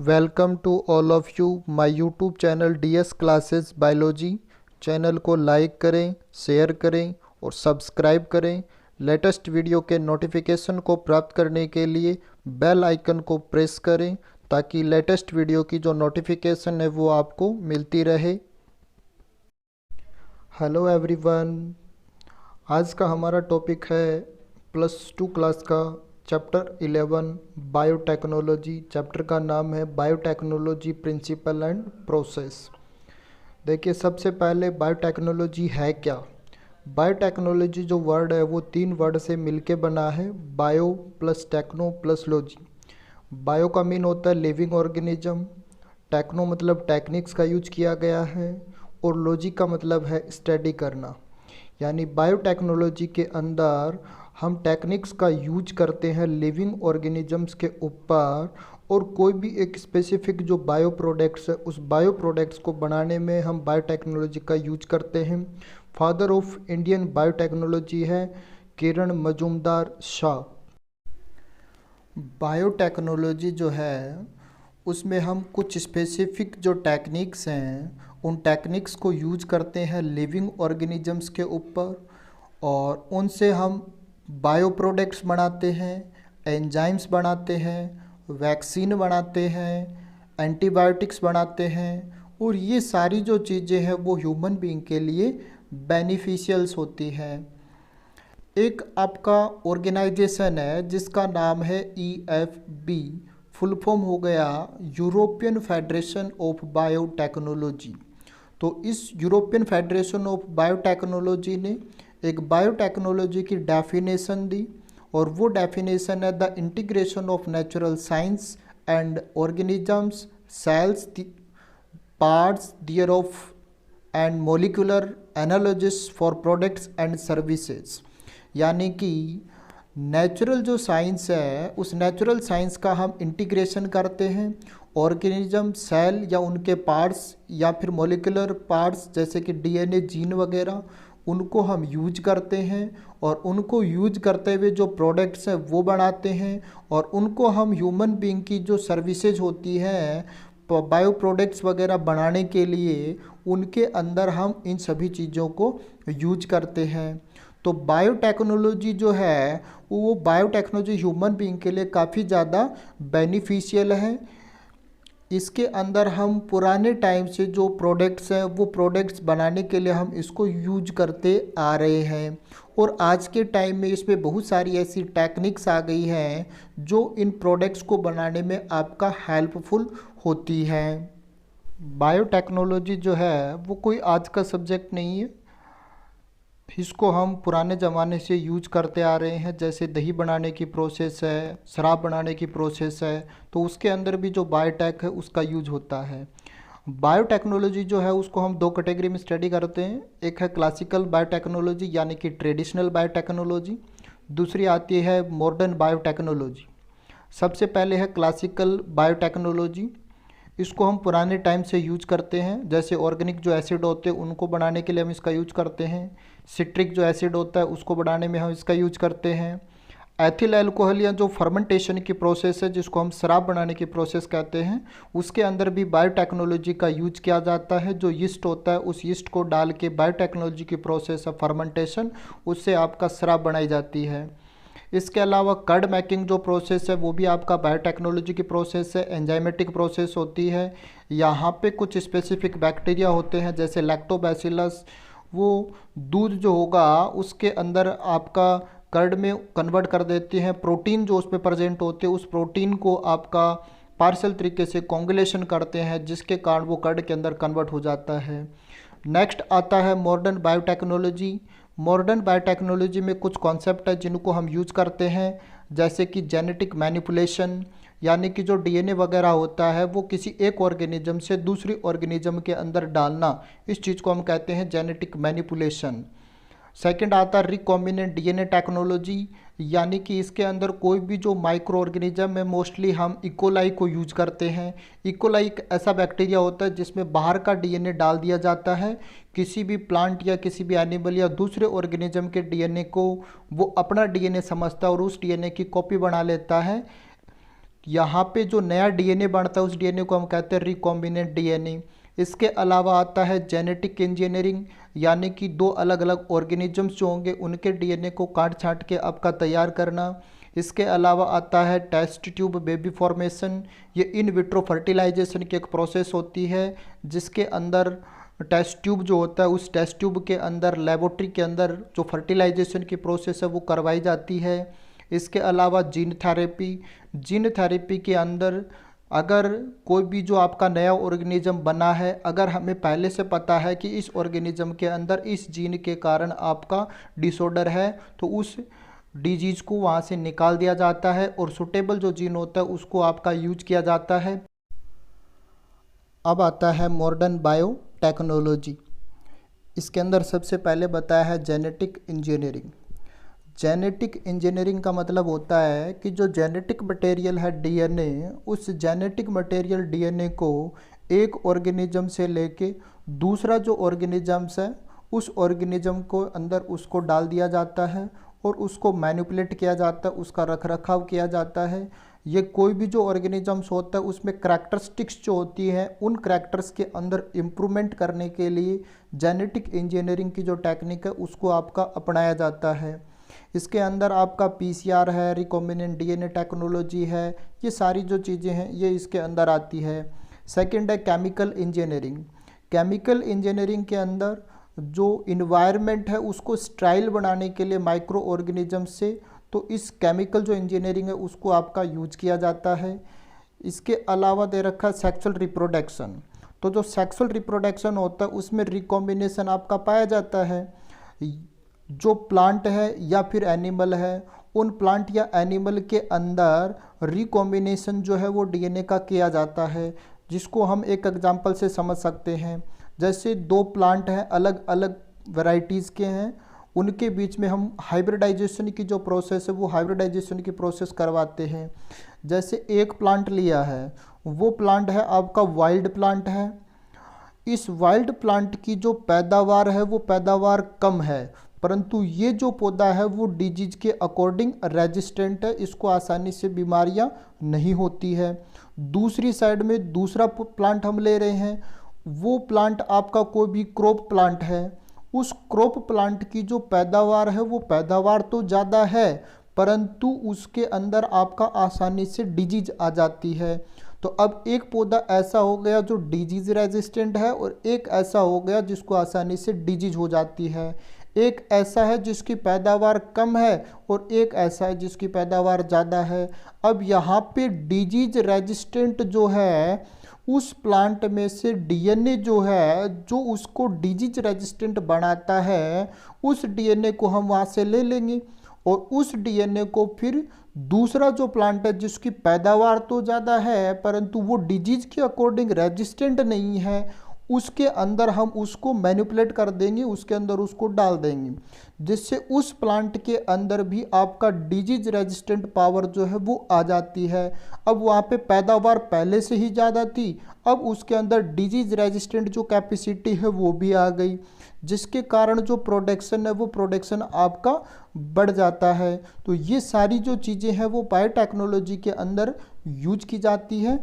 Welcome to all of you my YouTube channel DS classes biology. Channel को like करें, share करें और subscribe करें। लेटेस्ट वीडियो के नोटिफिकेशन को प्राप्त करने के लिए बेल आइकन को प्रेस करें ताकि लेटेस्ट वीडियो की जो नोटिफिकेशन है वो आपको मिलती रहे। हेलो एवरीवन, आज का हमारा टॉपिक है +2 क्लास का चैप्टर 11 बायोटेक्नोलॉजी। चैप्टर का नाम है बायोटेक्नोलॉजी प्रिंसिपल एंड प्रोसेस। देखिए, सबसे पहले बायोटेक्नोलॉजी है क्या। बायोटेक्नोलॉजी जो वर्ड है वो 3 वर्ड से मिलके बना है, bio plus techno plus logy. Bio का मीन होता है लिविंग ऑर्गेनिज्म, टेक्नो मतलब टेक्निक्स का यूज किया गया है और लॉजी का मतलब है स्टडी करना। यानी बायोटेक्नोलॉजी के अंदर हम टेक्निक्स का यूज करते हैं लिविंग ऑर्गेनिजम्स के ऊपर, और कोई भी एक स्पेसिफिक जो बायो प्रोडक्ट्स है उस बायो प्रोडक्ट्स को बनाने में हम बायोटेक्नोलॉजी का यूज करते हैं। फादर ऑफ इंडियन बायोटेक्नोलॉजी है किरण मजूमदार शाह। बायोटेक्नोलॉजी जो है उसमें हम कुछ स्पेसिफिक जो टेक्निक्स हैं उन टेक्निक्स को यूज करते हैं लिविंग ऑर्गेनिजम्स के ऊपर, और उनसे हम बायो प्रोडक्ट्स बनाते हैं, एंजाइम्स बनाते हैं, वैक्सीन बनाते हैं, एंटीबायोटिक्स बनाते हैं, और ये सारी जो चीज़ें हैं वो ह्यूमन बीइंग के लिए बेनिफिशियल्स होती हैं। एक आपका ऑर्गेनाइजेशन है जिसका नाम है EFB, फुल फॉर्म हो गया यूरोपियन फेडरेशन ऑफ बायोटेक्नोलॉजी। तो इस यूरोपियन फेडरेशन ऑफ बायोटेक्नोलॉजी ने एक बायोटेक्नोलॉजी की डेफिनेशन दी, और वो डेफिनेशन है the integration of natural science and organisms, cells, parts thereof and molecular analogues for products and services. यानी कि नेचुरल जो साइंस है उस नेचुरल साइंस का हम इंटीग्रेशन करते हैं, ऑर्गेनिज्म, सेल या उनके पार्ट्स या फिर मोलिकुलर पार्ट्स जैसे कि DNA, जीन वगैरह, उनको हम यूज करते हैं, और उनको यूज करते हुए जो प्रोडक्ट्स हैं वो बनाते हैं, और उनको हम ह्यूमन बीइंग की जो सर्विसेज होती हैं बायो प्रोडक्ट्स वगैरह बनाने के लिए उनके अंदर हम इन सभी चीज़ों को यूज करते हैं। तो बायोटेक्नोलॉजी जो है वो बायोटेक्नोलॉजी ह्यूमन बीइंग के लिए काफ़ी ज़्यादा बेनिफिशियल है। इसके अंदर हम पुराने टाइम से जो प्रोडक्ट्स हैं वो प्रोडक्ट्स बनाने के लिए हम इसको यूज करते आ रहे हैं, और आज के टाइम में इसमें बहुत सारी ऐसी टेक्निक्स आ गई हैं जो इन प्रोडक्ट्स को बनाने में आपका हेल्पफुल होती है। बायोटेक्नोलॉजी जो है वो कोई आज का सब्जेक्ट नहीं है, इसको हम पुराने ज़माने से यूज करते आ रहे हैं। जैसे दही बनाने की प्रोसेस है, शराब बनाने की प्रोसेस है, तो उसके अंदर भी जो बायोटेक है उसका यूज होता है। बायोटेक्नोलॉजी जो है उसको हम 2 कैटेगरी में स्टडी करते हैं। एक है क्लासिकल बायोटेक्नोलॉजी यानी कि ट्रेडिशनल बायोटेक्नोलॉजी, दूसरी आती है मॉडर्न बायोटेक्नोलॉजी। सबसे पहले है क्लासिकल बायोटेक्नोलॉजी। इसको हम पुराने टाइम से यूज करते हैं। जैसे ऑर्गेनिक जो एसिड होते हैं उनको बनाने के लिए हम इसका यूज करते हैं, सिट्रिक जो एसिड होता है उसको बनाने में हम इसका यूज करते हैं, एथिल अल्कोहल या जो फर्मेंटेशन की प्रोसेस है जिसको हम शराब बनाने की प्रोसेस कहते हैं, उसके अंदर भी बायोटेक्नोलॉजी का यूज किया जाता है। जो यीस्ट होता है उस यीस्ट को डाल के बायोटेक्नोलॉजी की प्रोसेस है फर्मेंटेशन, उससे आपका शराब बनाई जाती है। इसके अलावा कर्ड मेकिंग जो प्रोसेस है वो भी आपका बायोटेक्नोलॉजी की प्रोसेस है, एंजाइमेटिक प्रोसेस होती है। यहाँ पे कुछ स्पेसिफिक बैक्टीरिया होते हैं जैसे लैक्टोबैसिलस, वो दूध जो होगा उसके अंदर आपका कर्ड में कन्वर्ट कर देती हैं। प्रोटीन जो उसमें प्रेजेंट होते हैं उस प्रोटीन को आपका पार्शियल तरीके से कोंगुलेशन करते हैं जिसके कारण वो कर्ड के अंदर कन्वर्ट हो जाता है। नेक्स्ट आता है मॉडर्न बायोटेक्नोलॉजी। मॉडर्न बायोटेक्नोलॉजी में कुछ कॉन्सेप्ट है जिनको हम यूज करते हैं, जैसे कि जेनेटिक मैनिपुलेशन, यानी कि जो DNA वगैरह होता है वो किसी एक ऑर्गेनिज्म से दूसरी ऑर्गेनिज्म के अंदर डालना, इस चीज़ को हम कहते हैं जेनेटिक मैनिपुलेशन। सेकंड आता है रिकॉम्बिनेंट DNA टेक्नोलॉजी, यानी कि इसके अंदर कोई भी जो माइक्रो ऑर्गेनिज्म में मोस्टली हम इकोलाई को यूज करते हैं। इकोलाई एक ऐसा बैक्टीरिया होता है जिसमें बाहर का DNA डाल दिया जाता है, किसी भी प्लांट या किसी भी एनिमल या दूसरे ऑर्गेनिज्म के DNA को वो अपना DNA समझता है और उस DNA की कॉपी बना लेता है। यहाँ पे जो नया डीएनए बनता है उस डीएनए को हम कहते हैं रिकॉम्बिनेंट डीएनए। इसके अलावा आता है जेनेटिक इंजीनियरिंग, यानी कि दो अलग अलग ऑर्गेनिजम्स जो होंगे उनके डीएनए को काट छांट के आपका तैयार करना। इसके अलावा आता है टेस्ट ट्यूब बेबी फॉर्मेशन। ये इन विट्रो फर्टिलाइजेशन की एक प्रोसेस होती है जिसके अंदर टेस्ट ट्यूब जो होता है उस टेस्ट ट्यूब के अंदर लेबोरेटरी के अंदर जो फर्टिलाइजेशन की प्रोसेस है वो करवाई जाती है। इसके अलावा जीन थेरेपी के अंदर अगर कोई भी जो आपका नया ऑर्गेनिज्म बना है, अगर हमें पहले से पता है कि इस ऑर्गेनिज्म के अंदर इस जीन के कारण आपका डिसऑर्डर है, तो उस डिजीज़ को वहाँ से निकाल दिया जाता है और सुटेबल जो जीन होता है उसको आपका यूज किया जाता है। अब आता है मॉडर्न बायोटेक्नोलॉजी। इसके अंदर सबसे पहले बताया है जेनेटिक इंजीनियरिंग। जेनेटिक इंजीनियरिंग का मतलब होता है कि जो जेनेटिक मटेरियल है डीएनए, उस जेनेटिक मटेरियल डीएनए को एक ऑर्गेनिज्म से लेके दूसरा जो ऑर्गेनिजम्स है उस ऑर्गेनिज्म को अंदर उसको डाल दिया जाता है और उसको मैनिपुलेट किया जाता है, उसका रखरखाव किया जाता है। ये कोई भी जो ऑर्गेनिजम्स होता है उसमें करैक्टरिस्टिक्स जो होती हैं उन करैक्टर्स के अंदर इम्प्रूवमेंट करने के लिए जेनेटिक इंजीनियरिंग की जो टेक्निक है उसको आपका अपनाया जाता है। इसके अंदर आपका पीसीआर है, रिकॉम्बिनेंट डीएनए टेक्नोलॉजी है, ये सारी जो चीज़ें हैं ये इसके अंदर आती है। सेकंड है केमिकल इंजीनियरिंग। केमिकल इंजीनियरिंग के अंदर जो इन्वायरमेंट है उसको स्टाइल बनाने के लिए माइक्रो ऑर्गेनिज्म से, तो इस केमिकल जो इंजीनियरिंग है उसको आपका यूज किया जाता है। इसके अलावा दे रखा है सेक्सुअल रिप्रोडक्शन। तो जो सेक्सुअल रिप्रोडक्शन होता है उसमें रिकॉम्बिनेशन आपका पाया जाता है। जो प्लांट है या फिर एनिमल है, उन प्लांट या एनिमल के अंदर रिकॉम्बिनेशन जो है वो डीएनए का किया जाता है, जिसको हम एक एग्जांपल से समझ सकते हैं। जैसे दो प्लांट हैं, अलग अलग वैरायटीज़ के हैं, उनके बीच में हम हाइब्रिडाइजेशन की जो प्रोसेस है वो हाइब्रिडाइजेशन की प्रोसेस करवाते हैं। जैसे एक प्लांट लिया है, वो प्लांट है आपका वाइल्ड प्लांट है। इस वाइल्ड प्लांट की जो पैदावार है वो पैदावार कम है, परंतु ये जो पौधा है वो डिजीज के अकॉर्डिंग रेजिस्टेंट है, इसको आसानी से बीमारियां नहीं होती है। दूसरी साइड में दूसरा प्लांट हम ले रहे हैं, वो प्लांट आपका कोई भी क्रॉप प्लांट है। उस क्रॉप प्लांट की जो पैदावार है वो पैदावार तो ज़्यादा है, परंतु उसके अंदर आपका आसानी से डिजीज आ जाती है। तो अब एक पौधा ऐसा हो गया जो डिजीज रेजिस्टेंट है और एक ऐसा हो गया जिसको आसानी से डिजीज हो जाती है। एक ऐसा है जिसकी पैदावार कम है और एक ऐसा है जिसकी पैदावार ज़्यादा है। अब यहाँ पे डिजीज रेजिस्टेंट जो है उस प्लांट में से डीएनए जो है जो उसको डिजीज रेजिस्टेंट बनाता है, उस डीएनए को हम वहाँ से ले लेंगे और उस डीएनए को फिर दूसरा जो प्लांट है जिसकी पैदावार तो ज़्यादा है परंतु वो डिजीज के अकॉर्डिंग रेजिस्टेंट नहीं है, उसके अंदर हम उसको मैनिपुलेट कर देंगे, उसके अंदर उसको डाल देंगे, जिससे उस प्लांट के अंदर भी आपका डिजीज रेजिस्टेंट पावर जो है वो आ जाती है। अब वहाँ पे पैदावार पहले से ही ज़्यादा थी, अब उसके अंदर डिजीज रेजिस्टेंट जो कैपेसिटी है वो भी आ गई, जिसके कारण जो प्रोडक्शन है वो प्रोडक्शन आपका बढ़ जाता है। तो ये सारी जो चीज़ें हैं वो बायोटेक्नोलॉजी के अंदर यूज की जाती है।